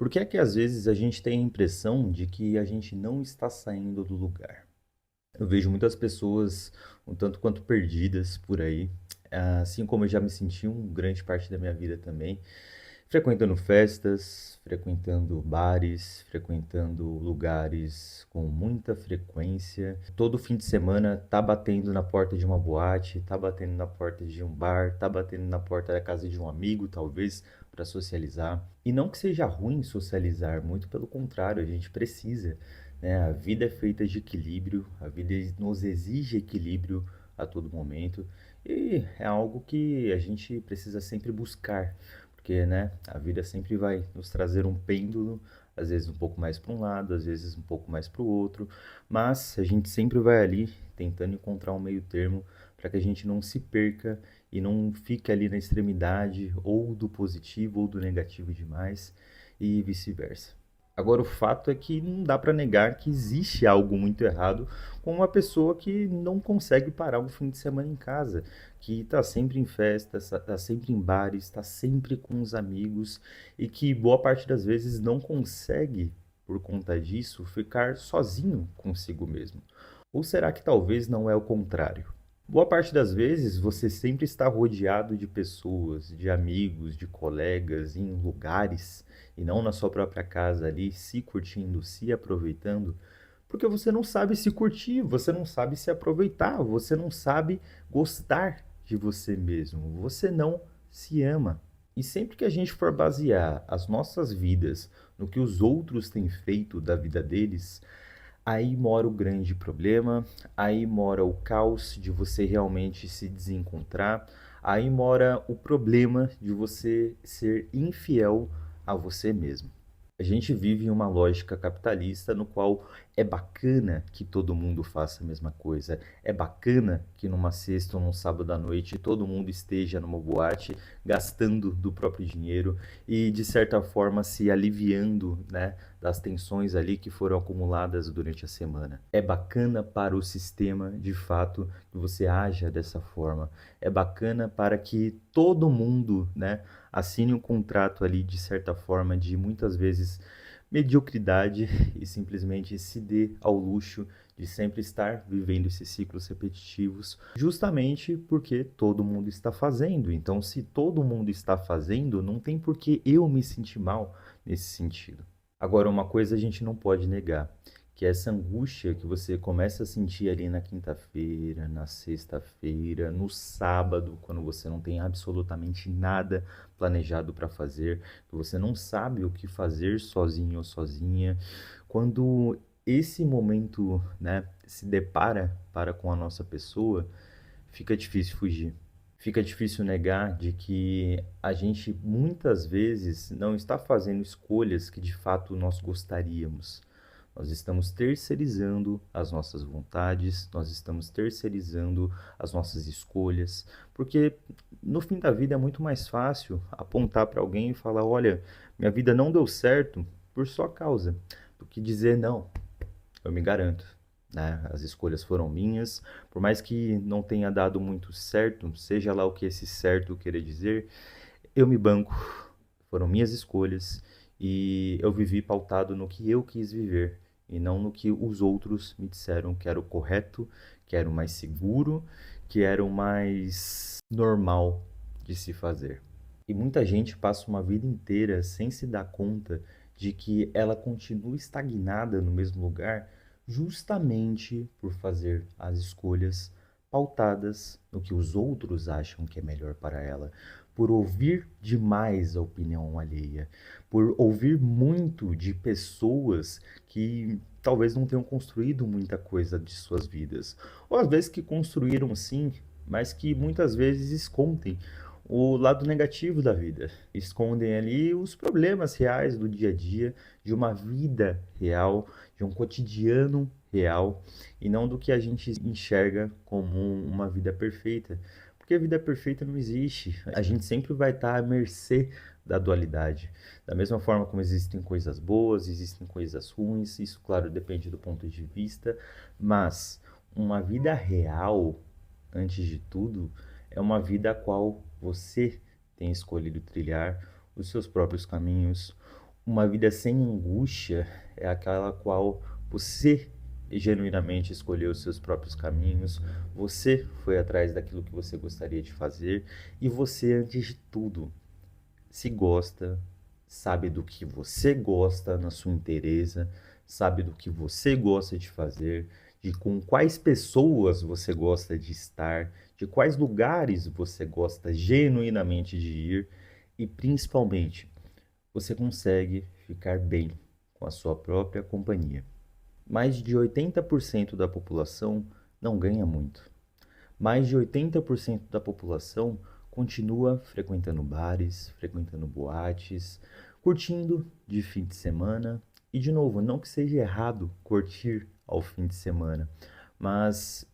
Por que é que às vezes a gente tem a impressão de que a gente não está saindo do lugar? Eu vejo muitas pessoas um tanto quanto perdidas por aí, assim como eu já me senti grande parte da minha vida também, frequentando festas, frequentando bares, frequentando lugares com muita frequência. Todo fim de semana tá batendo na porta de uma boate, tá batendo na porta de um bar, tá batendo na porta da casa de um amigo, talvez, para socializar. E não que seja ruim socializar, muito pelo contrário, a gente precisa, né? A vida é feita de equilíbrio, a vida nos exige equilíbrio a todo momento. E é algo que a gente precisa sempre buscar, porque, né, a vida sempre vai nos trazer um pêndulo, às vezes um pouco mais para um lado, às vezes um pouco mais para o outro, mas a gente sempre vai ali tentando encontrar um meio termo para que a gente não se perca e não fique ali na extremidade ou do positivo ou do negativo demais e vice-versa. Agora, o fato é que não dá para negar que existe algo muito errado com uma pessoa que não consegue parar um fim de semana em casa, que está sempre em festas, está sempre em bares, está sempre com os amigos e que boa parte das vezes não consegue, por conta disso, ficar sozinho consigo mesmo. Ou será que talvez não é o contrário? Boa parte das vezes você sempre está rodeado de pessoas, de amigos, de colegas, em lugares e não na sua própria casa ali, se curtindo, se aproveitando, porque você não sabe se curtir, você não sabe se aproveitar, você não sabe gostar de você mesmo, você não se ama. E sempre que a gente for basear as nossas vidas no que os outros têm feito da vida deles, aí mora o grande problema, aí mora o caos de você realmente se desencontrar, aí mora o problema de você ser infiel a você mesmo. A gente vive em uma lógica capitalista no qual é bacana que todo mundo faça a mesma coisa. É bacana que numa sexta ou num sábado à noite todo mundo esteja numa boate gastando do próprio dinheiro e de certa forma se aliviando, né, das tensões ali que foram acumuladas durante a semana. É bacana para o sistema, de fato, que você haja dessa forma. É bacana para que todo mundo, né, assine um contrato ali de certa forma de muitas vezes mediocridade e simplesmente se dê ao luxo de sempre estar vivendo esses ciclos repetitivos, justamente porque todo mundo está fazendo. Então, se todo mundo está fazendo, não tem por que eu me sentir mal nesse sentido. Agora, uma coisa a gente não pode negar, que é essa angústia que você começa a sentir ali na quinta-feira, na sexta-feira, no sábado, quando você não tem absolutamente nada planejado para fazer, que você não sabe o que fazer sozinho ou sozinha, quando esse momento, né, se depara para com a nossa pessoa, fica difícil fugir. Fica difícil negar de que a gente muitas vezes não está fazendo escolhas que de fato nós gostaríamos. Nós estamos terceirizando as nossas vontades, nós estamos terceirizando as nossas escolhas, porque no fim da vida é muito mais fácil apontar para alguém e falar: olha, minha vida não deu certo por sua causa, do que dizer: não, eu me garanto, né? As escolhas foram minhas, por mais que não tenha dado muito certo, seja lá o que esse certo querer dizer, eu me banco, foram minhas escolhas e eu vivi pautado no que eu quis viver e não no que os outros me disseram que era o correto, que era o mais seguro, que era o mais normal de se fazer. E muita gente passa uma vida inteira sem se dar conta de que ela continua estagnada no mesmo lugar justamente por fazer as escolhas pautadas no que os outros acham que é melhor para ela, por ouvir demais a opinião alheia, por ouvir muito de pessoas que talvez não tenham construído muita coisa de suas vidas, ou às vezes que construíram sim, mas que muitas vezes escondem o lado negativo da vida, escondem ali os problemas reais do dia a dia, de uma vida real, de um cotidiano real, e não do que a gente enxerga como uma vida perfeita. Porque a vida perfeita não existe. A gente sempre vai estar à mercê da dualidade. Da mesma forma como existem coisas boas, existem coisas ruins, isso, claro, depende do ponto de vista, mas uma vida real, antes de tudo, é uma vida a qual você tem escolhido trilhar os seus próprios caminhos, Uma vida sem angústia é aquela qual você genuinamente escolheu os seus próprios caminhos, você foi atrás daquilo que você gostaria de fazer e você, antes de tudo, se gosta, sabe do que você gosta na sua inteireza, sabe do que você gosta de fazer, de com quais pessoas você gosta de estar, de quais lugares você gosta genuinamente de ir e principalmente você consegue ficar bem com a sua própria companhia. Mais de 80% da população não ganha muito. Mais de 80% da população continua frequentando bares, frequentando boates, curtindo de fim de semana. E, de novo, não que seja errado curtir ao fim de semana, mas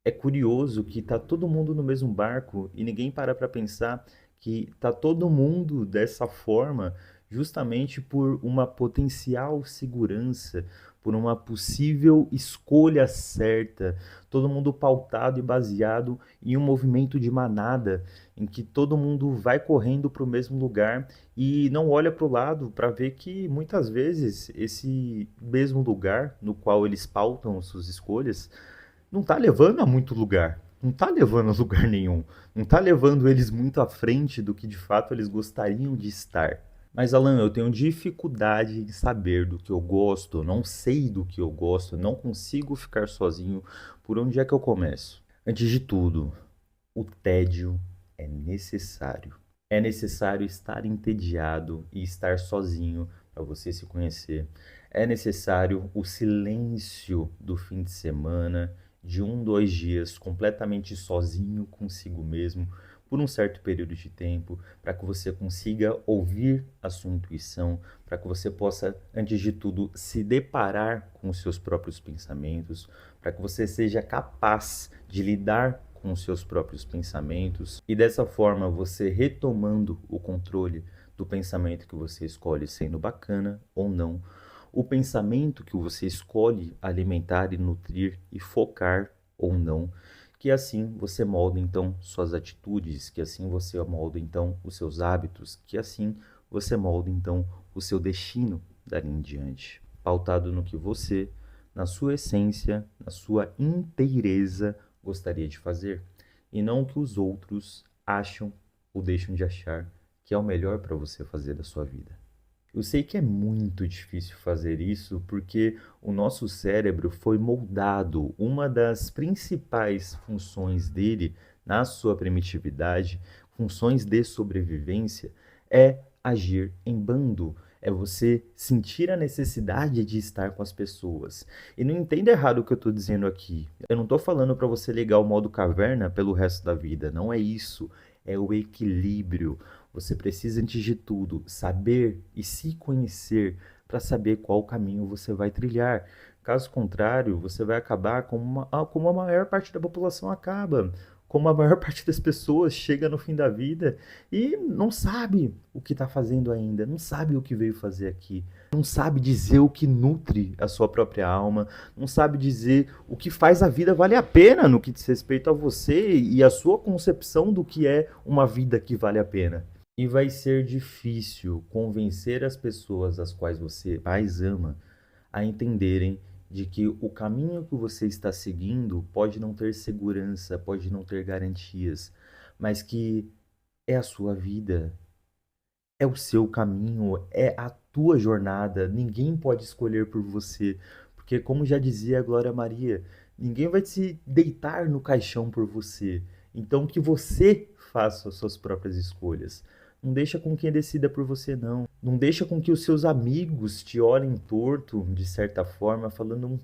é curioso que tá todo mundo no mesmo barco e ninguém para pensar que tá todo mundo dessa forma justamente por uma potencial segurança, por uma possível escolha certa, todo mundo pautado e baseado em um movimento de manada, em que todo mundo vai correndo para o mesmo lugar e não olha para o lado para ver que muitas vezes esse mesmo lugar no qual eles pautam suas escolhas não tá levando a muito lugar. Não tá levando a lugar nenhum. Não tá levando eles muito à frente do que de fato eles gostariam de estar. Mas, Alan, eu tenho dificuldade em saber do que eu gosto, eu não sei do que eu gosto, eu não consigo ficar sozinho. Por onde é que eu começo? Antes de tudo, o tédio é necessário. É necessário estar entediado e estar sozinho para você se conhecer. É necessário o silêncio do fim de semana, de 2 dias completamente sozinho consigo mesmo, por um certo período de tempo, para que você consiga ouvir a sua intuição, para que você possa, antes de tudo, se deparar com os seus próprios pensamentos, para que você seja capaz de lidar com os seus próprios pensamentos e dessa forma você retomando o controle do pensamento que você escolhe sendo bacana ou não, o pensamento que você escolhe alimentar e nutrir e focar ou não, que assim você molda então suas atitudes, que assim você molda então os seus hábitos, que assim você molda então o seu destino dali em diante, pautado no que você, na sua essência, na sua inteireza, gostaria de fazer, e não o que os outros acham ou deixam de achar que é o melhor para você fazer da sua vida. Eu sei que é muito difícil fazer isso porque o nosso cérebro foi moldado. Uma das principais funções dele, na sua primitividade, funções de sobrevivência, é agir em bando. É você sentir a necessidade de estar com as pessoas. E não entenda errado o que eu estou dizendo aqui. Eu não estou falando para você ligar o modo caverna pelo resto da vida. Não é isso. É o equilíbrio. Você precisa, antes de tudo, saber e se conhecer para saber qual caminho você vai trilhar. Caso contrário, você vai acabar como a maior parte da população acaba. Como a maior parte das pessoas chega no fim da vida e não sabe o que está fazendo ainda, não sabe o que veio fazer aqui, não sabe dizer o que nutre a sua própria alma, não sabe dizer o que faz a vida valer a pena no que diz respeito a você e a sua concepção do que é uma vida que vale a pena. E vai ser difícil convencer as pessoas às quais você mais ama a entenderem de que o caminho que você está seguindo pode não ter segurança, pode não ter garantias, mas que é a sua vida, é o seu caminho, é a tua jornada. Ninguém pode escolher por você, porque como já dizia a Glória Maria, ninguém vai se deitar no caixão por você. Então que você faça as suas próprias escolhas. Não deixa com quem decida por você, não. Não deixa com que os seus amigos te olhem torto, de certa forma, falando,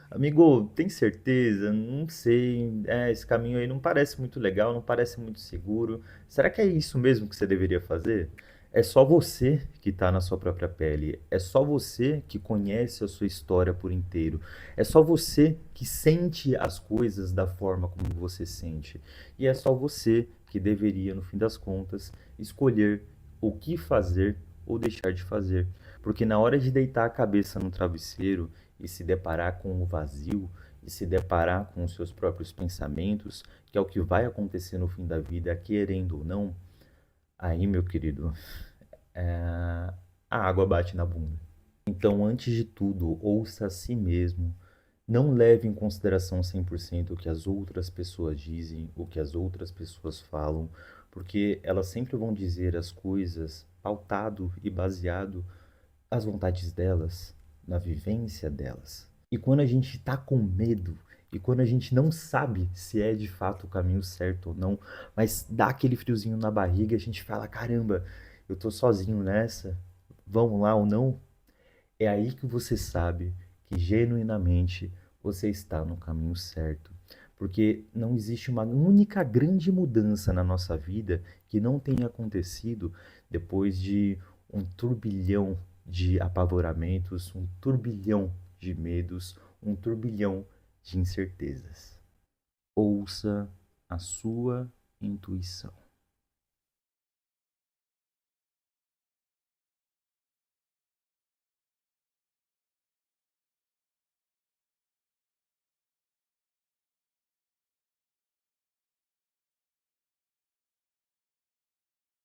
amigo, tem certeza? Não sei. Esse caminho aí não parece muito legal, não parece muito seguro. Será que é isso mesmo que você deveria fazer? É só você que está na sua própria pele. É só você que conhece a sua história por inteiro. É só você que sente as coisas da forma como você sente. E é só você que deveria, no fim das contas, escolher o que fazer ou deixar de fazer. Porque na hora de deitar a cabeça no travesseiro e se deparar com o vazio, e se deparar com os seus próprios pensamentos, que é o que vai acontecer no fim da vida, querendo ou não, aí, meu querido, a água bate na bunda. Então, antes de tudo, ouça a si mesmo. Não leve em consideração 100% o que as outras pessoas dizem, o que as outras pessoas falam, porque elas sempre vão dizer as coisas pautado e baseado nas vontades delas, na vivência delas. E quando a gente está com medo, e quando a gente não sabe se é de fato o caminho certo ou não, mas dá aquele friozinho na barriga, a gente fala: caramba, eu tô sozinho nessa, vamos lá ou não? É aí que você sabe que genuinamente você está no caminho certo. Porque não existe uma única grande mudança na nossa vida que não tenha acontecido depois de um turbilhão de apavoramentos, um turbilhão de medos, um turbilhão de incertezas. Ouça a sua intuição.